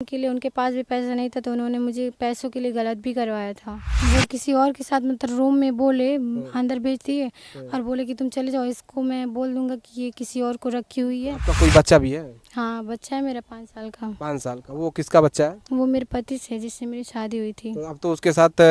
के लिए उनके पास भी पैसा नहीं था, तो उन्होंने मुझे पैसों के लिए गलत भी करवाया था। वो किसी और के साथ मतलब रूम में बोले, अंदर भेज दिए और बोले कि तुम चले जाओ, इसको मैं बोल दूंगा कि ये किसी और को रखी हुई है। आपका कोई बच्चा भी है? हाँ, बच्चा है मेरा 5 साल का। 5 साल का? वो किसका बच्चा है? वो मेरे पति से, जिससे मेरी शादी हुई थी। तो अब तो उसके साथ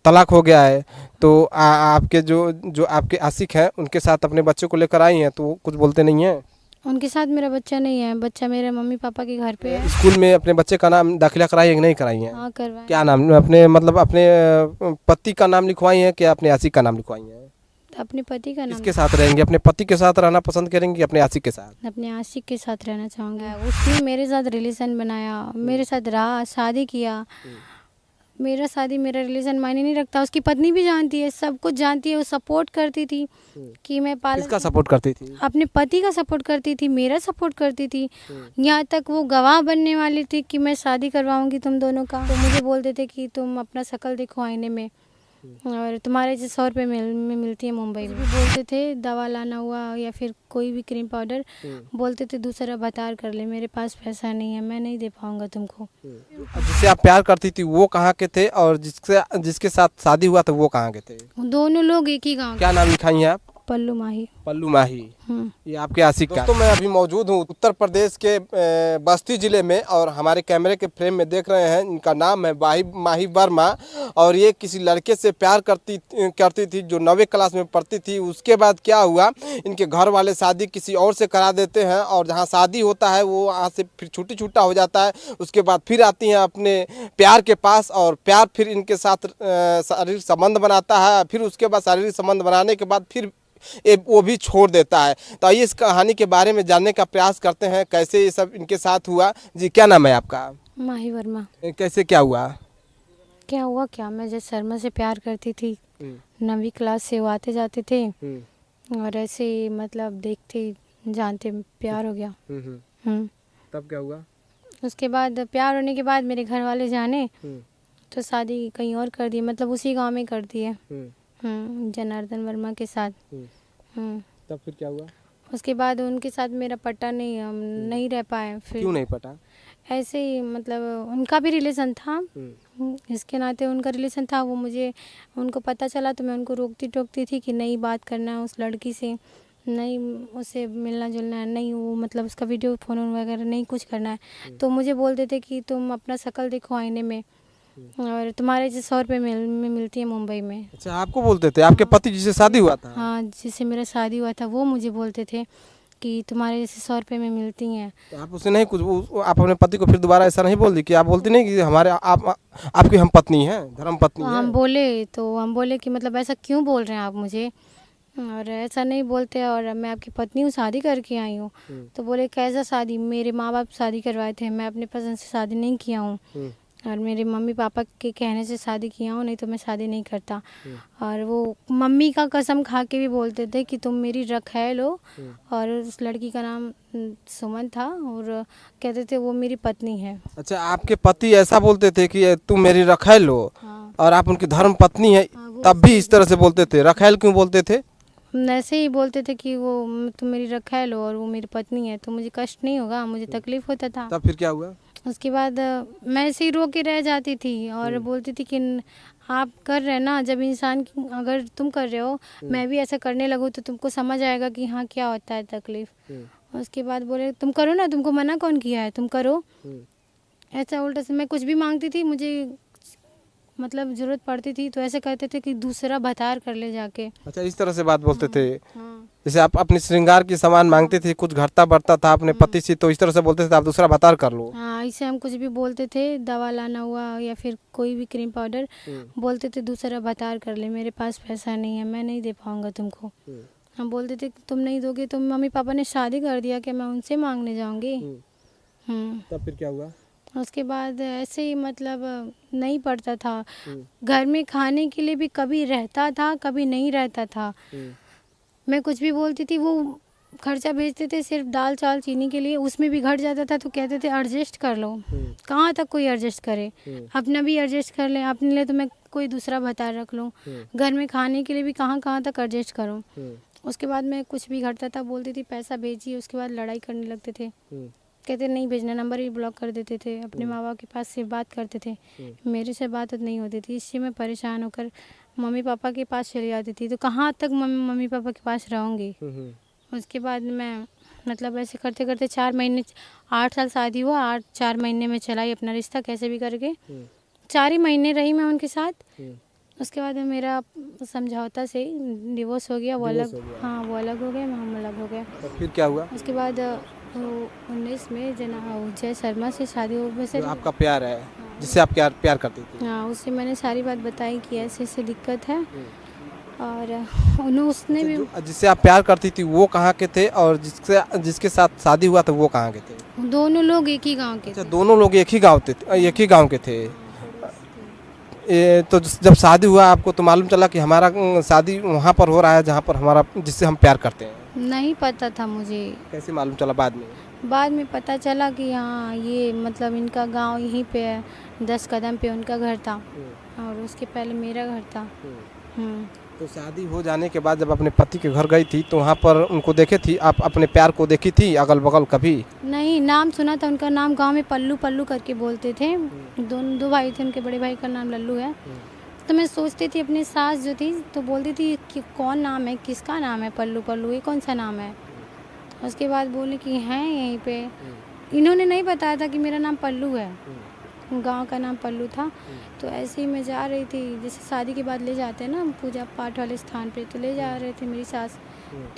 तलाक हो गया है, तो आपके जो आपके आशिक हैं उनके साथ अपने बच्चे को लेकर आई हैं, तो वो कुछ बोलते नहीं हैं? उनके साथ मेरा बच्चा नहीं है, बच्चा मेरे मम्मी पापा के घर पे है। स्कूल में अपने बच्चे का नाम दाखिला कराई है कि नहीं कराई है? हाँ, करवाया। क्या नाम, अपने मतलब अपने पति का नाम लिखवाई है कि अपने आशिक का नाम लिखवाई है? अपने पति का नाम। किसके साथ रहेंगे? अपने पति के साथ रहना पसंद करेंगे कि अपने आशिक के साथ? अपने आशिक के साथ रहना चाहूँगी। उसने मेरे साथ रिलेशन बनाया, मेरे साथ रहा, शादी किया। मेरा शादी, मेरा रिलेशन मायने नहीं रखता। उसकी पत्नी भी जानती है, सब कुछ जानती है। वो सपोर्ट करती थी कि मैं किसका सपोर्ट करती थी? अपने पति का सपोर्ट करती थी, मेरा सपोर्ट करती थी। यहाँ तक वो गवाह बनने वाली थी कि मैं शादी करवाऊंगी तुम दोनों का। तो मुझे बोलते थे कि तुम अपना शक्ल देखो आईने में, और तुम्हारे जैसे 100 रुपये में मिलती है मुंबई में। बोलते थे दवा लाना हुआ या फिर कोई भी क्रीम पाउडर, बोलते थे दूसरा बतार कर ले, मेरे पास पैसा नहीं है, मैं नहीं दे पाऊंगा तुमको। जिससे आप प्यार करती थी वो कहाँ के थे, और जिसके साथ शादी हुआ था वो कहाँ के थे? दोनों लोग एक ही गाँव। क्या नाम लिखाई है आप? पल्लू माही। पल्लू माही, ये आपके आशिक का। दोस्तों, मैं अभी मौजूद हूँ उत्तर प्रदेश के बस्ती जिले में, और हमारे कैमरे के फ्रेम में देख रहे हैं, इनका नाम है माही वर्मा, और ये किसी लड़के से प्यार करती थी जो 9वीं क्लास में पढ़ती थी। उसके बाद क्या हुआ, इनके घर वाले शादी किसी और से करा देते हैं, और जहाँ शादी होता है वो वहाँ से फिर छूटा हो जाता है। उसके बाद फिर आती हैं अपने प्यार के पास, और प्यार फिर इनके साथ शारीरिक संबंध बनाता है। फिर उसके बाद शारीरिक संबंध बनाने के बाद फिर वो भी छोड़ देता है। तो आइए इस कहानी के बारे में जानने का प्रयास करते हैं, कैसे ये सब इनके साथ हुआ। जी, क्या नाम है आपका? माही वर्मा। कैसे क्या हुआ? क्या हुआ क्या, मैं जैसे शर्मा से प्यार करती थी, 9वीं क्लास से वो आते जाते थे, और ऐसे ही मतलब देखते जानते प्यार हो गया। तब क्या हुआ? उसके बाद प्यार होने के बाद मेरे घर वाले जाने तो शादी कहीं और कर दी, मतलब उसी गांव में कर दी है, जनार्दन वर्मा के साथ। तब फिर क्या हुआ? उसके बाद उनके साथ मेरा पटा नहीं, हम नहीं रह पाए। फिर क्यों नहीं पटा? ऐसे ही, मतलब उनका भी रिलेशन था, इसके नाते उनका रिलेशन था। वो मुझे, उनको पता चला तो मैं उनको रोकती टोकती थी कि नहीं बात करना है उस लड़की से, नहीं उससे मिलना जुलना है, नहीं वो मतलब उसका वीडियो फ़ोन वगैरह नहीं कुछ करना है। तो मुझे बोलते थे कि तुम अपना शक्ल देखो आईने में, और तुम्हारे जैसे 100 रुपये में मिलती है मुंबई में। अच्छा, आपको बोलते थे? आपके पति जिससे शादी हुआ था? हाँ, जिससे मेरा शादी हुआ था, वो मुझे बोलते थे कि तुम्हारे जैसे 100 रुपये में मिलती हैं। तो आप उससे नहीं कुछ, आप अपने पति को फिर दोबारा ऐसा नहीं बोल दी कि आप बोलती नहीं कि हमारे आपकी हम पत्नी हैं, धर्म पत्नी तो हैं? हम बोले कि मतलब ऐसा क्यों बोल रहे हैं आप मुझे, और ऐसा नहीं बोलते, और मैं आपकी पत्नी हूँ, शादी करके आई हूँ। तो बोले कैसा शादी, मेरे माँ बाप शादी करवाए थे, मैं अपने पसंद से शादी नहीं किया हूँ, और मेरे मम्मी पापा के कहने से शादी किया हूँ, नहीं तो मैं शादी नहीं करता। और वो मम्मी का कसम खा के भी बोलते थे कि तुम मेरी रखैल हो, और उस लड़की का नाम सुमन था, और कहते थे वो मेरी पत्नी है। अच्छा, आपके पति ऐसा बोलते थे कि तुम मेरी रखैल हो? हाँ। और आप उनकी धर्म पत्नी है, तब भी इस तरह से बोलते थे? रखैल क्यों बोलते थे? ऐसे ही बोलते थे कि वो तुम मेरी रखैल हो और वो मेरी पत्नी है, तो मुझे कष्ट नहीं होगा, मुझे तकलीफ होता था। तब फिर क्या हुआ? उसके बाद मैं ऐसे ही रो के रह जाती थी, और बोलती थी कि आप कर रहे हैं ना, जब इंसान अगर तुम कर रहे हो, मैं भी ऐसा करने लगूँ तो तुमको समझ आएगा कि हाँ क्या होता है तकलीफ। उसके बाद बोले तुम करो ना, तुमको मना कौन किया है, तुम करो। ऐसा उल्टा से मैं कुछ भी मांगती थी, मुझे मतलब ज़रूरत पड़ती थी तो ऐसे कहते थे कि दूसरा बतार कर ले जाके। अच्छा, इस तरह से बात बोलते थे? हाँ। जैसे आप अपने श्रृंगार की सामान मांगते थे, कुछ घटता बढ़ता था अपने पति से, तो इस तरह से बोलते थे आप दूसरा बतार कर लो? हाँ, ऐसे हम कुछ भी बोलते थे, दवा लाना हुआ या फिर कोई भी क्रीम पाउडर, बोलते थे दूसरा बतार कर ले, मेरे पास पैसा नहीं है, मैं नहीं दे पाऊंगा तुमको। हम बोलते थे तुम नहीं दोगे तो मम्मी पापा ने शादी कर दिया, कि मैं उनसे मांगने जाऊंगी। तब फिर क्या हुआ? उसके बाद ऐसे ही मतलब नहीं पड़ता था, घर में खाने के लिए भी कभी रहता था कभी नहीं रहता था। मैं कुछ भी बोलती थी, वो खर्चा भेजते थे सिर्फ दाल चावल चीनी के लिए, उसमें भी घट जाता था तो कहते थे एडजस्ट कर लो। कहाँ तक कोई एडजस्ट करे, अपना भी एडजस्ट कर ले, अपने लिए तो मैं कोई दूसरा बतार रख लूँ, घर में खाने के लिए भी कहाँ कहाँ तक एडजस्ट करूँ। उसके बाद मैं कुछ भी घटता था बोलती थी पैसा भेजिए, उसके बाद लड़ाई करने लगते थे। कहते नहीं भेजना, नंबर ही ब्लॉक कर देते थे। अपने माँ बाप के पास से बात करते थे, मेरे से बात नहीं होती थी। इससे मैं परेशान होकर मम्मी पापा के पास चली जाती थी। तो कहाँ तक मम्मी पापा के पास रहूँगी। उसके बाद मैं मतलब ऐसे करते करते 4 महीने, 8 साल शादी हुआ, 4 महीने में चलाई अपना रिश्ता कैसे भी करके। 4 ही महीने रही मैं उनके साथ। उसके बाद मेरा समझौता से डिवोर्स हो गया। वो अलग, हाँ वो अलग हो गए, हम अलग हो गए। तो फिर क्या हुआ? उसके बाद 19 में जय शर्मा से शादी हो। वैसे आपका प्यार है, जिससे आप प्यार करती थी? हाँ, उससे मैंने सारी बात बताई कि ऐसे ऐसे दिक्कत है। और उसने भी, जिससे आप प्यार करती थी वो कहाँ के थे, और जिसके साथ शादी हुआ था वो कहाँ के थे? दोनों लोग एक ही गांव के थे। दोनों लोग एक ही गांव के थे। तो जब शादी हुआ आपको तो मालूम चला कि हमारा शादी वहाँ पर हो रहा है जहाँ पर हमारा, जिससे हम प्यार करते हैं? नहीं पता था मुझे। कैसे मालूम चला बाद में? बाद में पता चला कि हाँ ये मतलब इनका गांव यहीं पे है, 10 कदम पे उनका घर था और उसके पहले मेरा घर था। तो शादी हो जाने के बाद जब अपने पति के घर गई थी तो वहाँ पर उनको देखे थी आप? अपने प्यार को देखी थी अगल बगल कभी? नहीं, नाम सुना था उनका। नाम गांव में पल्लू पल्लू करके बोलते थे। दो भाई थे, उनके बड़े भाई का नाम लल्लू है। तो मैं सोचती थी, अपनी सास जो थी तो बोलती थी कि कौन नाम है, किसका नाम है पल्लू पल्लू, ये कौन सा नाम है। उसके बाद बोले कि हैं यहीं पे। इन्होंने नहीं बताया था कि मेरा नाम पल्लू है, गांव का नाम पल्लू था। तो ऐसे ही मैं जा रही थी, जैसे शादी के बाद ले जाते हैं ना पूजा पाठ वाले स्थान पे, तो ले जा रहे थे मेरी सास।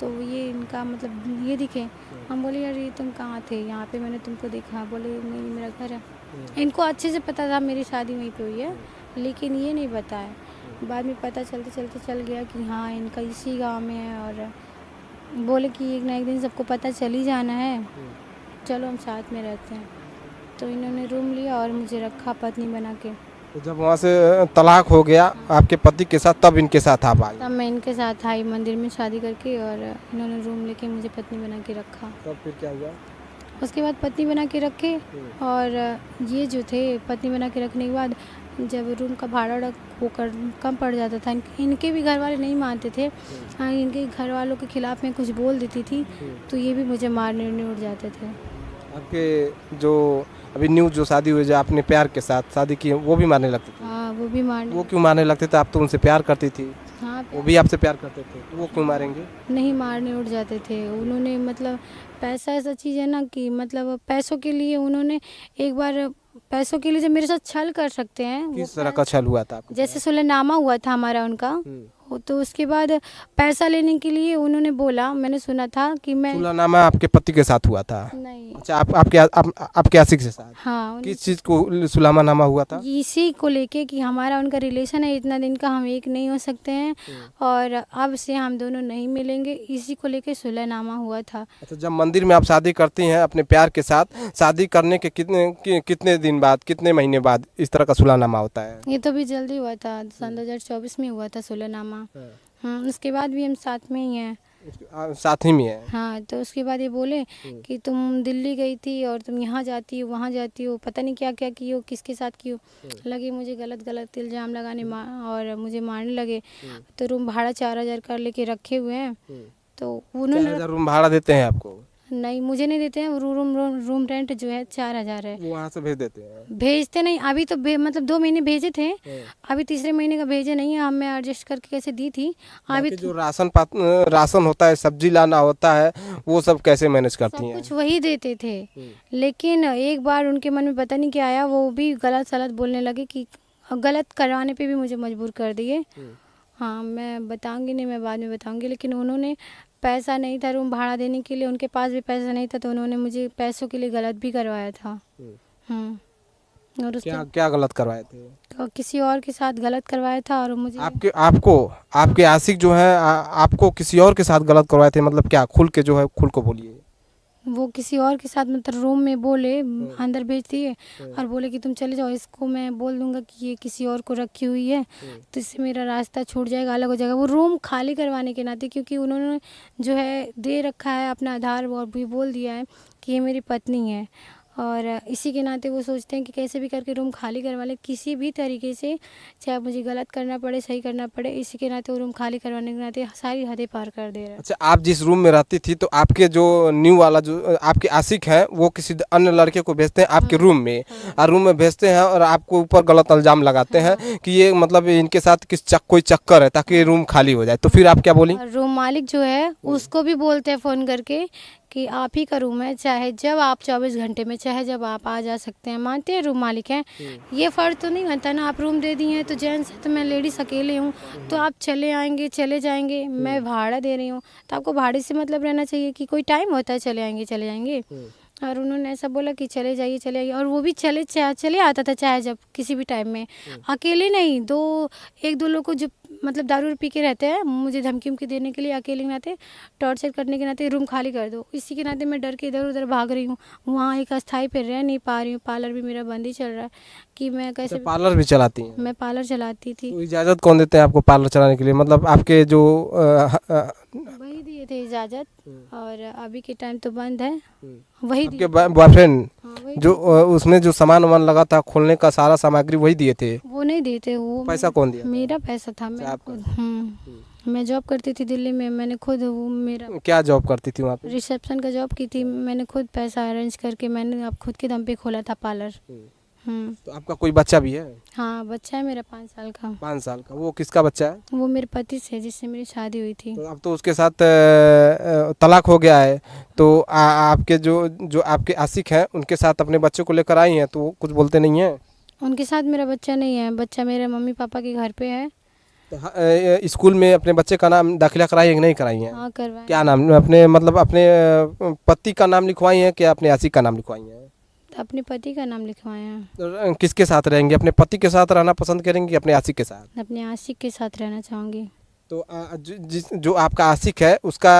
तो ये इनका मतलब ये दिखे। हम बोले यार ये तुम कहाँ थे, यहाँ पे मैंने तुमको देखा। बोले नहीं मेरा घर है। इनको अच्छे से पता था मेरी शादी वहीं पे हुई है, लेकिन ये नहीं बताया। बाद में पता चलते चलते चल गया कि हाँ इनका इसी गाँव में है। और बोले कि एक ना एक दिन सबको पता चल ही जाना है, चलो हम साथ में रहते हैं। तो इन्होंने रूम लिया और मुझे रखा पत्नी बना के। तो जब वहाँ से तलाक हो गया आपके पति के साथ, तब इनके साथ आप आई? तब मैं इनके साथ आई मंदिर में शादी करके, और इन्होंने रूम लेके मुझे पत्नी बना के रखा। तब फिर क्या हुआ? उसके बाद पत्नी बना के रखे। और ये जो थे पत्नी बना के रखने के बाद जब रूम का भाड़ा होकर कम पड़ जाता था, इनके भी घर वाले नहीं मानते थे। हाँ, इनके घर वालों के खिलाफ मैं कुछ बोल देती थी तो ये भी मुझे मारने उड़ जाते थे। आपके जो अभी न्यू जो शादी हुई, जो आपने प्यार के साथ शादी की, वो भी मारने लगते थे? हाँ, वो भी मारने। वो क्यों मारने लगते थे? आप तो उनसे प्यार करती थी। हाँ, वो भी आपसे प्यार करते थे, तो वो क्यों मारेंगे? नहीं, मारने उड़ जाते थे। उन्होंने मतलब पैसा ऐसा चीज़ है ना कि मतलब पैसों के लिए उन्होंने एक बार, पैसों के लिए जब मेरे साथ छल कर सकते हैं। किस तरह का छल हुआ था आपके? जैसे सुलहनामा हुआ था हमारा उनका, तो उसके बाद पैसा लेने के लिए उन्होंने बोला, मैंने सुना था कि मैं। सुलहनामा आपके पति के साथ हुआ था? नहीं। अच्छा, आपके आशिक के साथ? हाँ। किस चीज को सुलहनामा हुआ था? इसी को लेके कि हमारा उनका रिलेशन है इतना दिन का, हम एक नहीं हो सकते हैं और अब से हम दोनों नहीं मिलेंगे, इसी को लेके सुलहनामा हुआ था। अच्छा, जब मंदिर में आप शादी करती हैं अपने प्यार के साथ, शादी करने के कितने दिन बाद, कितने महीने बाद इस तरह का सुलहनामा होता है? ये तो भी जल्दी हुआ था, सन 2024 में हुआ था सुलहनामा। उसके बाद भी हम साथ में ही हैं। साथ ही में है? हाँ, तो उसके बाद ये बोले कि तुम दिल्ली गई थी और तुम यहाँ जाती हो वहाँ जाती हो, पता नहीं क्या क्या की हो, किसके साथ की हो। लगे मुझे गलत इल्ज़ाम लगाने और मुझे मारने लगे। तो रूम भाड़ा 4000 कर लेके रखे हुए हैं। तो उन्होंने 4000 रूम भाड़ा देते हैं आपको? नहीं, मुझे नहीं देते हैं। रूम रेंट जो है 4000 है। वो वहाँ से भेज देते हैं? भेजते नहीं, अभी तो मतलब 2 महीने भेजे थे, अभी तीसरे महीने का भेजे नहीं है। मैं एडजस्ट करके कैसे दी थी। अभी जो राशन होता है, सब्जी लाना होता है, वो सब कैसे मैनेज करती हैं? कुछ वही देते थे, लेकिन एक बार उनके मन में पता नहीं क्या आया, वो भी गलत सलत बोलने लगे कि गलत करवाने पे भी मुझे मजबूर कर दिए। हाँ, मैं बताऊंगी नहीं, मैं बाद में बताऊंगी। लेकिन उन्होंने पैसा नहीं था रूम भाड़ा देने के लिए, उनके पास भी पैसा नहीं था, तो उन्होंने मुझे पैसों के लिए गलत भी करवाया था। और क्या गलत करवाए थे? किसी और के साथ गलत करवाया था। और मुझे आपके आशिक जो है आपको किसी और के साथ गलत करवाए थे? मतलब क्या, खुल के जो है खुल को बोलिए। वो किसी और के साथ मतलब रूम में बोले, अंदर भेज दिए और बोले कि तुम चले जाओ, इसको मैं बोल दूंगा कि ये किसी और को रखी हुई है, तो इससे मेरा रास्ता छूट जाएगा, अलग हो जाएगा। वो रूम खाली करवाने के नाते, क्योंकि उन्होंने जो है दे रखा है अपना आधार और भी बोल दिया है कि ये मेरी पत्नी है। और इसी के नाते वो सोचते हैं कि कैसे भी करके रूम खाली करवा लें, किसी भी तरीके से, चाहे मुझे गलत करना पड़े सही करना पड़े, इसी के नाते वो रूम खाली करवाने के नाते सारी हदें पार कर दे रहे हैं। अच्छा, आप जिस रूम में रहती थी तो आपके जो न्यू वाला जो आपके आशिक हैं वो किसी अन्य लड़के को भेजते हैं आपके रूम में, और रूम में भेजते हैं और आपको ऊपर गलत इल्जाम लगाते हैं कि ये मतलब इनके साथ कोई चक्कर है ताकि रूम खाली हो जाए, तो फिर आप क्या बोली? और रूम मालिक जो है उसको भी बोलते हैं फ़ोन करके कि आप ही का रूम है, चाहे जब आप 24 घंटे में चाहे जब आप आ जा सकते हैं। मानते हैं रूम मालिक हैं, ये फ़र्ज तो नहीं बनता ना, आप रूम दे दिए हैं तो जेंट्स है तो मैं लेडीज़ अकेले हूँ तो आप चले आएंगे चले जाएंगे, मैं भाड़ा दे रही हूँ तो आपको भाड़े से मतलब रहना चाहिए कि कोई टाइम होता है चले आएंगे चले जाएंगे। और उन्होंने ऐसा बोला कि चले जाइए, और वो भी चले आता था चाहे जब किसी भी टाइम में, अकेले नहीं, एक दो लोग को जो मतलब दारू पी के रहते हैं, मुझे धमकी उमकी देने के लिए अकेले के नाते, टॉर्चर करने के नाते रूम खाली कर दो, इसी के नाते मैं डर के इधर उधर भाग रही हूँ। वहाँ एक अस्थाई पे रह नहीं पा रही हूँ, पार्लर भी मेरा बंद ही चल रहा है कि मैं कैसे। पार्लर भी चलाती हैं? मैं पार्लर चलाती थी। तो इजाज़त कौन देते हैं आपको पार्लर चलाने के लिए? मतलब आपके जो वही दिए थे इजाज़त, और अभी के टाइम तो बंद है। वही आपके बॉयफ्रेंड वही जो उसमें जो सामान वामान लगा था खोलने का सारा सामग्री वही दिए थे? वो नहीं देते, वो पैसा कौन दिया? मेरा पैसा था, मैं जॉब करती थी दिल्ली में, मैंने खुद वो मेरा। क्या जॉब करती थी वहाँ पे? रिसेप्शन का जॉब की थी, मैंने खुद पैसा अरेंज करके मैंने अब खुद के दम पे खोला था पार्लर। तो आपका कोई बच्चा भी है? हाँ, बच्चा है मेरा 5 साल का। 5 साल का? वो किसका बच्चा है? वो मेरे पति से जिससे मेरी शादी हुई थी। तो अब तो उसके साथ तलाक हो गया है, तो आपके जो आपके आशिक हैं उनके साथ अपने बच्चे को लेकर आई हैं, तो वो कुछ बोलते नहीं हैं? उनके साथ मेरा बच्चा नहीं है, बच्चा मेरे मम्मी पापा के घर पे है। तो स्कूल में अपने बच्चे का नाम दाखिला कराई है कि नहीं कराई है? हाँ, करवाया। क्या नाम, अपने मतलब अपने पति का नाम लिखवाई है कि अपने आशिक का नाम लिखवाई है? अपने पति का नाम लिखवाए हैं। तो किसके साथ रहेंगे? अपने पति के साथ रहना पसंद करेंगे कि अपने आशिक के साथ? अपने आशिक के साथ रहना चाहूँगी। तो जो आपका आशिक है उसका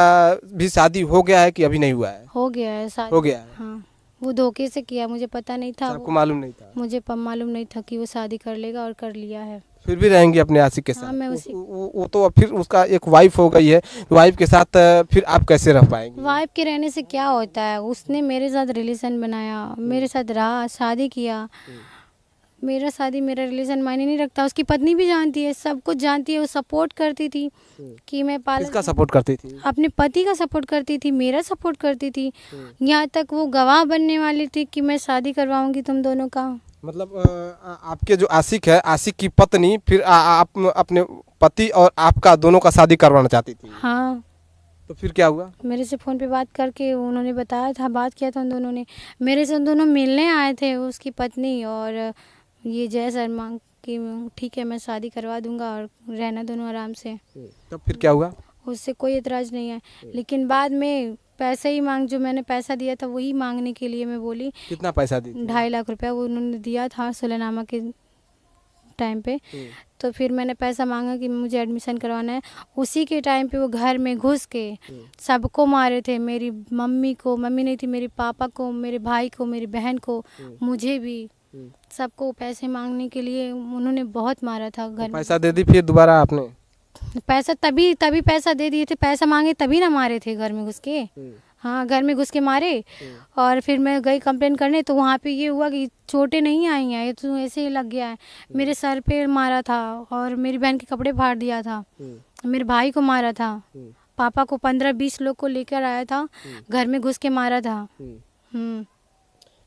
भी शादी हो गया है कि अभी नहीं हुआ है? हो गया है शादी। हो गया है? हाँ, वो धोखे से किया, मुझे पता नहीं था। आपको मालूम नहीं था? मुझे मालूम नहीं था कि वो शादी कर लेगा, और कर लिया है। फिर भी रहेंगे अपने आशिक के साथ? हाँ, मैं वो तो फिर उसका एक वाइफ हो गई है, वाइफ के साथ फिर आप कैसे रह पाएंगे? वाइफ के रहने से क्या होता है, उसने मेरे साथ रिलेशन बनाया, मेरे साथ रहा, शादी किया। मेरा रिलेशन मायने नहीं रखता, उसकी पत्नी भी जानती है, सब कुछ जानती है, वो सपोर्ट करती थी कि मैं किसका सपोर्ट करती थी? अपने पति का सपोर्ट करती थी, मेरा सपोर्ट करती थी। यहाँ तक वो गवाह बनने वाली थी कि मैं शादी करवाऊंगी तुम दोनों का। मतलब आपके जो आशिक है, आशिक की पत्नी फिर आप अपने पति और आपका दोनों का शादी करवाना चाहती थी? हाँ। तो फिर क्या हुआ? मेरे से फ़ोन पे बात करके उन्होंने बताया था, बात किया था उन दोनों ने, मेरे से उन दोनों मिलने आए थे, उसकी पत्नी और ये जय शर्मा, कि ठीक है मैं शादी करवा दूंगा और रहना दोनों आराम से। तब फिर क्या हुआ? उससे कोई एतराज़ नहीं है, लेकिन बाद में पैसे ही जो मैंने पैसा दिया था वही मांगने के लिए मैं बोली। कितना पैसा दी? 2.5 लाख रुपया वो उन्होंने दिया था सुलहनामा के टाइम पे। तो फिर मैंने पैसा मांगा कि मुझे एडमिशन करवाना है। उसी के टाइम पे वो घर में घुस के सबको मारे थे, मेरी मम्मी को, मम्मी नहीं थी, मेरे पापा को, मेरे भाई को, मेरी बहन को, मुझे भी, सबको पैसे मांगने के लिए उन्होंने बहुत मारा था। घर पैसा दे दी फिर दोबारा आपने? पैसा तभी पैसा दे दिए थे, पैसा मांगे तभी ना मारे थे घर में घुस के। हाँ, घर में घुस के मारे। और फिर मैं गई कंप्लेन करने, तो वहाँ पे ये हुआ कि चोटें नहीं आई हैं, ये तो ऐसे ही लग गया है। मेरे सर पे मारा था और मेरी बहन के कपड़े फाड़ दिया था, मेरे भाई को मारा था, पापा को 15-20 लोग को लेकर आया था, घर में घुस के मारा था।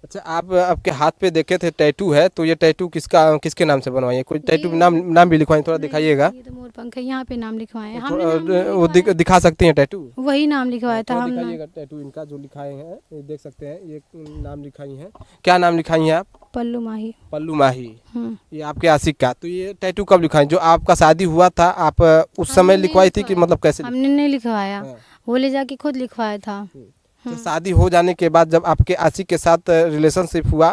अच्छा, आप आपके हाथ पे देखे थे टैटू है, तो ये टैटू किसके नाम से बनवाई है? कोई टैटू नाम भी लिखवाई, थोड़ा दिखाइएगा। ये तो मोर पंख है, यहाँ पे नाम लिखवाए हैं वो दिखा सकती हैं टैटू? वही नाम लिखवाया था हम। दिखाइएगा टैटू इनका जो लिखाए हैं, ये देख सकते हैं, ये नाम लिखाई हैं। क्या नाम लिखाई हैं आप? पल्लू माही। पल्लू माही। ये आपके आशिक का। तो ये टैटू कब लिखवाई? जो आपका शादी हुआ था आप उस समय लिखवाई थी कि मतलब कैसे? हमने नहीं लिखवाया, वो ले जाके खुद लिखवाया था। तो शादी हो जाने के बाद जब आपके आशिक के साथ रिलेशनशिप हुआ